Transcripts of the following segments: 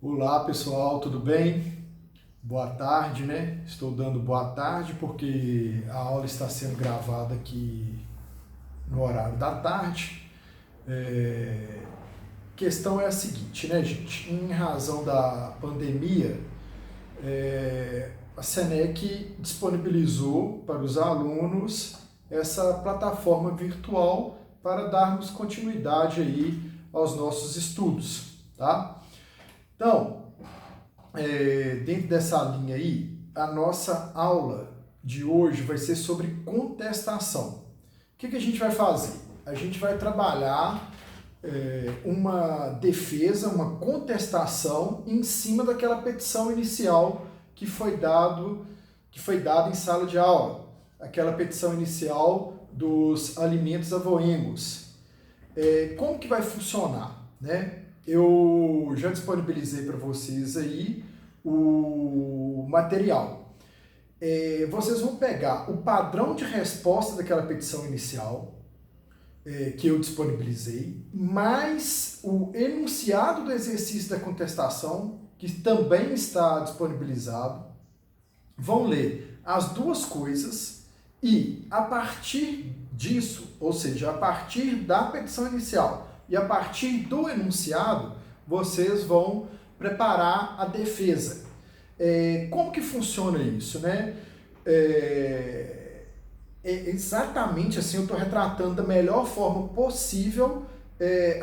Olá pessoal, tudo bem? Boa tarde, né? Estou dando boa tarde porque a aula está sendo gravada aqui no horário da tarde. A questão é a seguinte, né, gente? Em razão da pandemia, a Senec disponibilizou para os alunos essa plataforma virtual para darmos continuidade aí aos nossos estudos, tá? Então, dentro dessa linha aí, a nossa aula de hoje vai ser sobre contestação. O que a gente vai fazer? A gente vai trabalhar uma defesa, uma contestação em cima daquela petição inicial que foi dada em sala de aula. Aquela petição inicial dos alimentos avoengos. Como que vai funcionar, né? Eu já disponibilizei para vocês aí o material. Vocês vão pegar o padrão de resposta daquela petição inicial, que eu disponibilizei, mais o enunciado do exercício da contestação, que também está disponibilizado. Vão ler as duas coisas e, a partir disso, ou seja, a partir da petição inicial e a partir do enunciado, vocês vão preparar a defesa. Como que funciona isso, né? Exatamente assim, eu estou retratando da melhor forma possível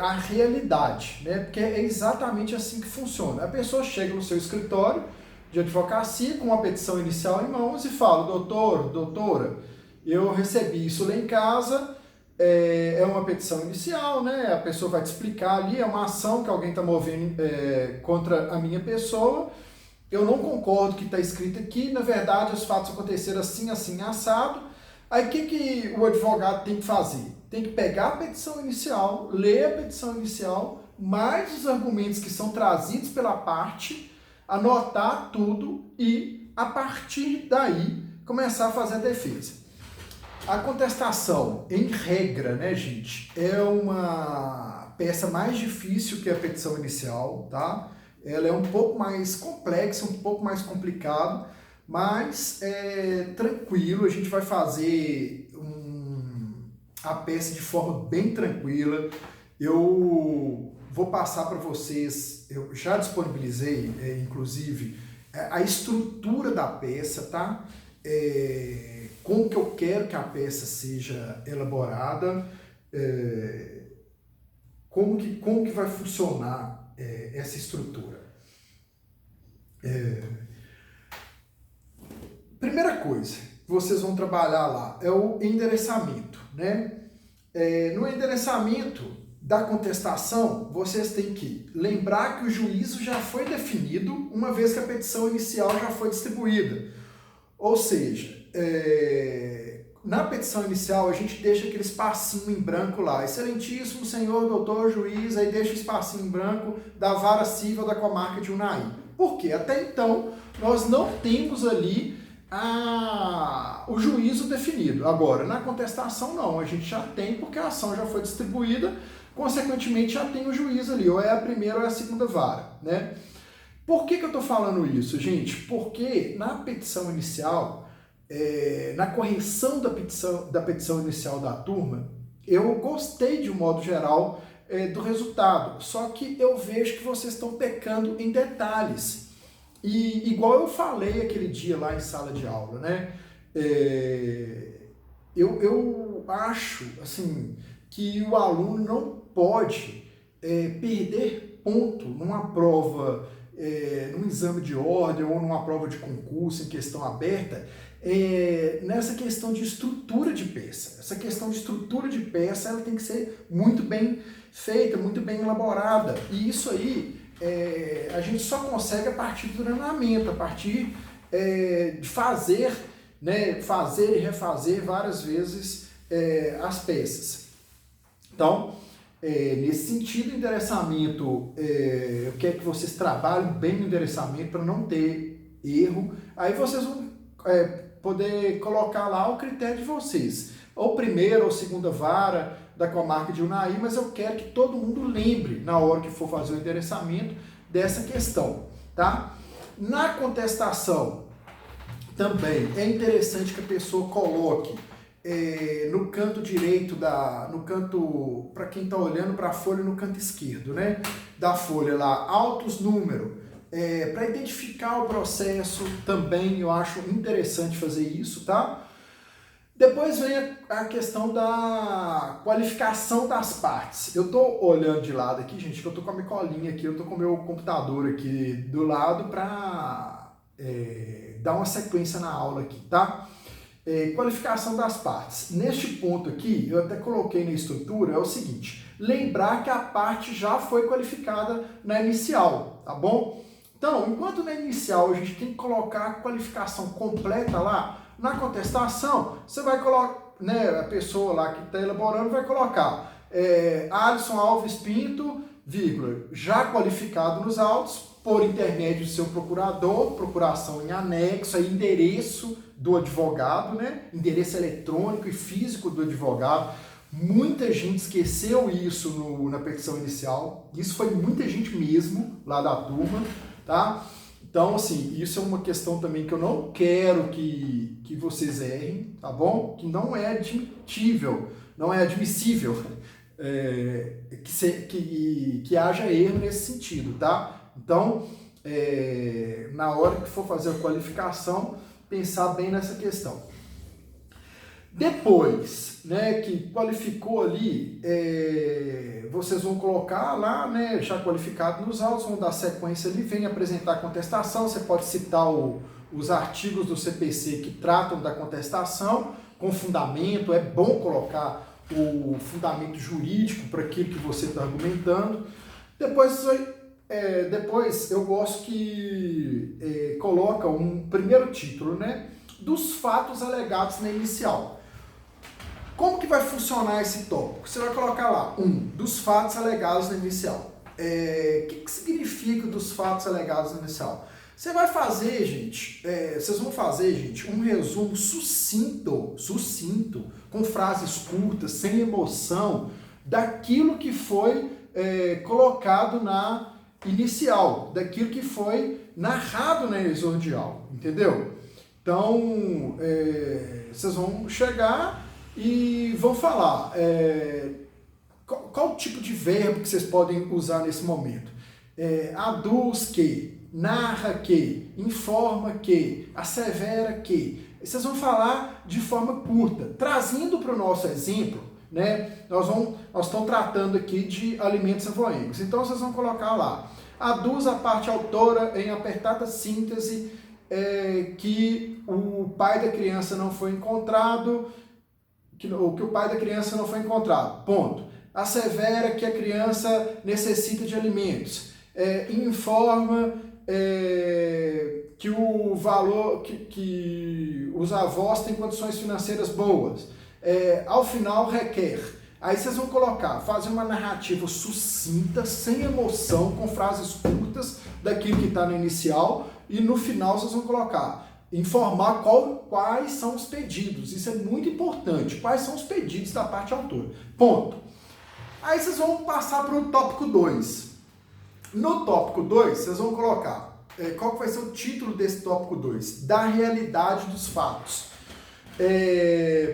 a realidade, né? Porque é exatamente assim que funciona. A pessoa chega no seu escritório de advocacia com uma petição inicial em mãos e fala: doutor, doutora, eu recebi isso lá em casa, é uma petição inicial, né? A pessoa vai te explicar ali, é uma ação que alguém está movendo contra a minha pessoa. Eu não concordo com o que está escrito aqui, na verdade os fatos aconteceram assim, assim, assado. Aí o que o advogado tem que fazer? Tem que pegar a petição inicial, ler a petição inicial, mais os argumentos que são trazidos pela parte, anotar tudo e, a partir daí, começar a fazer a defesa. A contestação, em regra, né, gente, é uma peça mais difícil que a petição inicial, tá? Ela é um pouco mais complexa, um pouco mais complicada, mas tranquilo, a gente vai fazer a peça de forma bem tranquila. Eu vou passar para vocês, eu já disponibilizei, inclusive, a estrutura da peça, tá? Como que eu quero que a peça seja elaborada, como que vai funcionar essa estrutura. Primeira coisa que vocês vão trabalhar lá é o endereçamento, né? No endereçamento da contestação, vocês têm que lembrar que o juízo já foi definido uma vez que a petição inicial já foi distribuída. Ou seja, na petição inicial a gente deixa aquele espacinho em branco lá, excelentíssimo senhor doutor juiz, aí deixa o espacinho em branco da vara civil da comarca de Unai. Por quê? Até então nós não temos ali o juízo definido. Agora, na contestação não, a gente já tem, porque a ação já foi distribuída, consequentemente já tem o juízo ali, ou é a primeira ou é a segunda vara, né? Por que eu estou falando isso, gente? Porque na petição inicial, na correção da petição inicial da turma, eu gostei, de um modo geral, do resultado, só que eu vejo que vocês estão pecando em detalhes. E igual eu falei aquele dia lá em sala de aula, né? Eu acho assim, que o aluno não pode perder ponto numa prova, num exame de ordem ou numa prova de concurso em questão aberta, nessa questão de estrutura de peça. Essa questão de estrutura de peça, ela tem que ser muito bem feita, muito bem elaborada. E isso aí a gente só consegue a partir do treinamento, a partir de fazer, né, fazer e refazer várias vezes as peças. Então, nesse sentido, endereçamento, eu quero que vocês trabalhem bem no endereçamento para não ter erro. Aí vocês vão poder colocar lá o critério de vocês, ou primeira ou segunda vara da comarca de Unai, mas eu quero que todo mundo lembre, na hora que for fazer o endereçamento, dessa questão, tá? Na contestação, também é interessante que a pessoa coloque no canto direito, no canto, para quem está olhando para a folha, no canto esquerdo, né, da folha lá, altos número, para identificar o processo também eu acho interessante fazer isso, tá? Depois vem a questão da qualificação das partes. Eu estou olhando de lado aqui, gente, que eu estou com a minha colinha aqui, eu estou com o meu computador aqui do lado para dar uma sequência na aula aqui, tá? Qualificação das partes. Neste ponto aqui, eu até coloquei na estrutura, é o seguinte, lembrar que a parte já foi qualificada na inicial, tá bom? Então, enquanto na inicial a gente tem que colocar a qualificação completa lá, na contestação, você vai colocar, né, a pessoa lá que está elaborando vai colocar Alisson Alves Pinto, vírgula, já qualificado nos autos, por intermédio do seu procurador, procuração em anexo, endereço do advogado, né, endereço eletrônico e físico do advogado. Muita gente esqueceu isso na petição inicial, isso foi muita gente mesmo lá da turma, tá? Então, assim, isso é uma questão também que eu não quero que vocês errem, tá bom? Que não é admitível, não é admissível que haja erro nesse sentido, tá? Então, na hora que for fazer a qualificação, pensar bem nessa questão. Depois, né, que qualificou ali, vocês vão colocar lá, né, já qualificado nos autos, vão dar sequência ali, vem apresentar a contestação, você pode citar os artigos do CPC que tratam da contestação, com fundamento, é bom colocar o fundamento jurídico para aquilo que você está argumentando. Depois eu gosto que coloca um primeiro título, né, dos fatos alegados na inicial. Como que vai funcionar esse tópico? Você vai colocar lá, dos fatos alegados na inicial. O que significa dos fatos alegados na inicial? Você vai fazer, gente, vocês vão fazer, gente, um resumo sucinto, com frases curtas, sem emoção, daquilo que foi colocado na inicial, daquilo que foi narrado na exordial, entendeu? Então, vocês vão chegar e vão falar qual tipo de verbo que vocês podem usar nesse momento. Aduz que, narra que, informa que, assevera que. Vocês vão falar de forma curta, trazendo para o nosso exemplo, né? Nós estamos tratando aqui de alimentos avoênicos. Então vocês vão colocar lá, aduz a parte autora em apertada síntese que o pai da criança não foi encontrado, que o pai da criança não foi encontrado, ponto. Assevera que a criança necessita de alimentos, informa que o valor, que os avós têm condições financeiras boas, ao final requer. Aí vocês vão colocar, fazer uma narrativa sucinta, sem emoção, com frases curtas daquilo que está no inicial, e no final vocês vão colocar, informar quais são os pedidos. Isso é muito importante. Quais são os pedidos da parte autora. Ponto. Aí vocês vão passar para o tópico 2. No tópico 2, vocês vão colocar, qual que vai ser o título desse tópico 2? Da realidade dos fatos.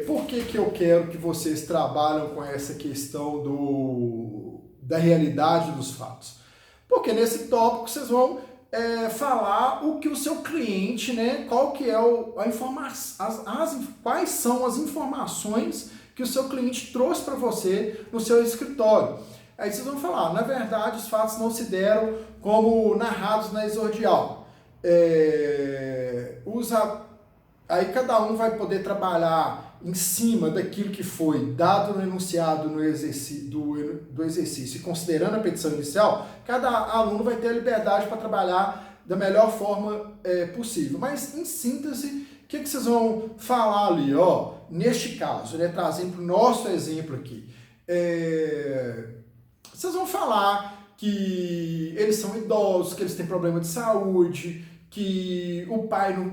Por que eu quero que vocês trabalhem com essa questão da realidade dos fatos? Porque nesse tópico vocês vão falar o que o seu cliente, né, qual que é a informação, quais são as informações que o seu cliente trouxe para você no seu escritório. Aí vocês vão falar, na verdade os fatos não se deram como narrados na exordial. Aí cada um vai poder trabalhar em cima daquilo que foi dado no enunciado do exercício e considerando a petição inicial, cada aluno vai ter a liberdade para trabalhar da melhor forma possível. Mas, em síntese, o que vocês vão falar ali? Neste caso, né, trazendo para o nosso exemplo aqui, vocês vão falar que eles são idosos, que eles têm problema de saúde, que o pai não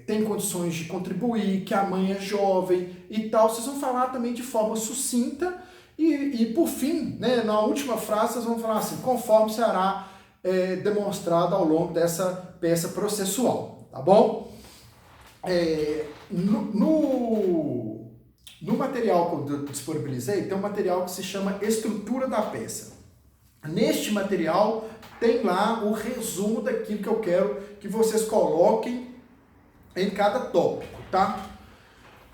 tem condições de contribuir, que a mãe é jovem e tal. Vocês vão falar também de forma sucinta e por fim, né, na última frase, vocês vão falar assim, conforme será demonstrado ao longo dessa peça processual, tá bom? No material que eu disponibilizei, tem um material que se chama Estrutura da Peça. Neste material tem lá o resumo daquilo que eu quero que vocês coloquem em cada tópico, tá?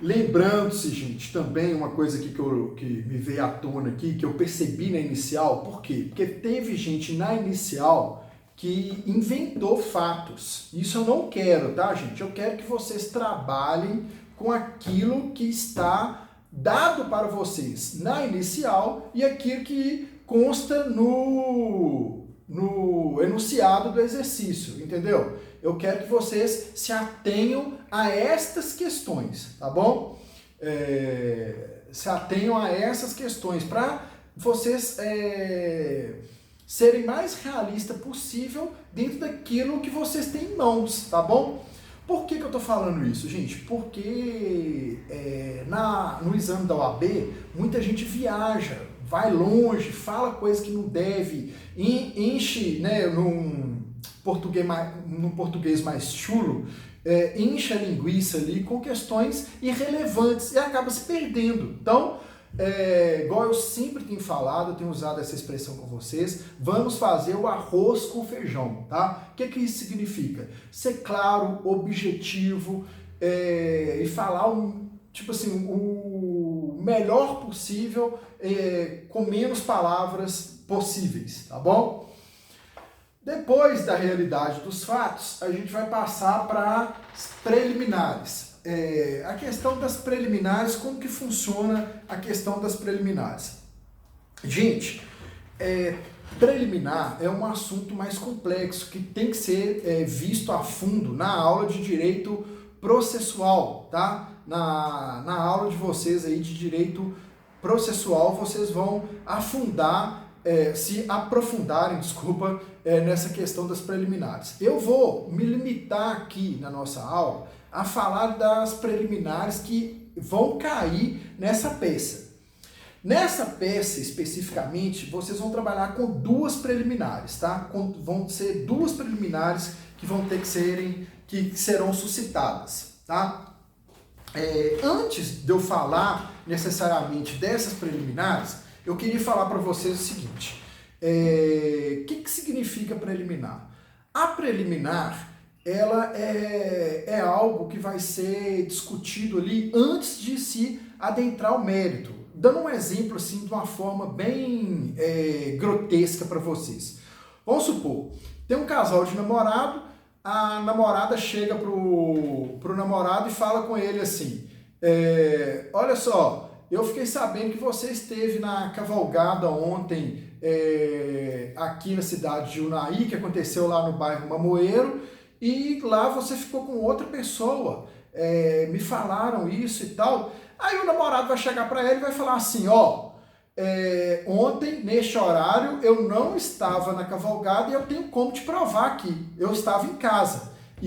Lembrando-se, gente, também uma coisa aqui que me veio à tona aqui, que eu percebi na inicial, por quê? Porque teve gente na inicial que inventou fatos. Isso eu não quero, tá, gente? Eu quero que vocês trabalhem com aquilo que está dado para vocês na inicial e aquilo que consta no enunciado do exercício, entendeu? Eu quero que vocês se atenham a estas questões, tá bom? Se atenham a essas questões para vocês serem mais realistas possível dentro daquilo que vocês têm em mãos, tá bom? Por que eu estou falando isso, gente? Porque no exame da OAB, muita gente viaja, vai longe, fala coisa que não deve, enche, né, num português mais chulo, enche a linguiça ali com questões irrelevantes e acaba se perdendo. Então, igual eu sempre tenho falado, eu tenho usado essa expressão com vocês, vamos fazer o arroz com feijão, tá? O que isso significa? Ser claro, objetivo e falar o melhor possível com menos palavras possíveis, tá bom? Depois da realidade dos fatos, a gente vai passar para as preliminares. A questão das preliminares, como que funciona a questão das preliminares? Gente, preliminar é um assunto mais complexo que tem que ser visto a fundo na aula de direito processual, tá? Na aula de vocês aí de direito processual, vocês vão se aprofundarem, nessa questão das preliminares. Eu vou me limitar aqui na nossa aula a falar das preliminares que vão cair nessa peça. Nessa peça, especificamente, vocês vão trabalhar com duas preliminares, tá? Vão ser duas preliminares que serão suscitadas, tá? Antes de eu falar necessariamente dessas preliminares, eu queria falar para vocês o seguinte: o que significa preliminar? A preliminar, ela é algo que vai ser discutido ali antes de se adentrar ao mérito. Dando um exemplo assim, de uma forma bem grotesca para vocês. Vamos supor, tem um casal de namorado, a namorada chega pro namorado e fala com ele assim: olha só, eu fiquei sabendo que você esteve na cavalgada ontem aqui na cidade de Unai, que aconteceu lá no bairro Mamoeiro, e lá você ficou com outra pessoa, me falaram isso e tal. Aí o namorado vai chegar para ele e vai falar assim: ontem, neste horário, eu não estava na cavalgada e eu tenho como te provar aqui, eu estava em casa.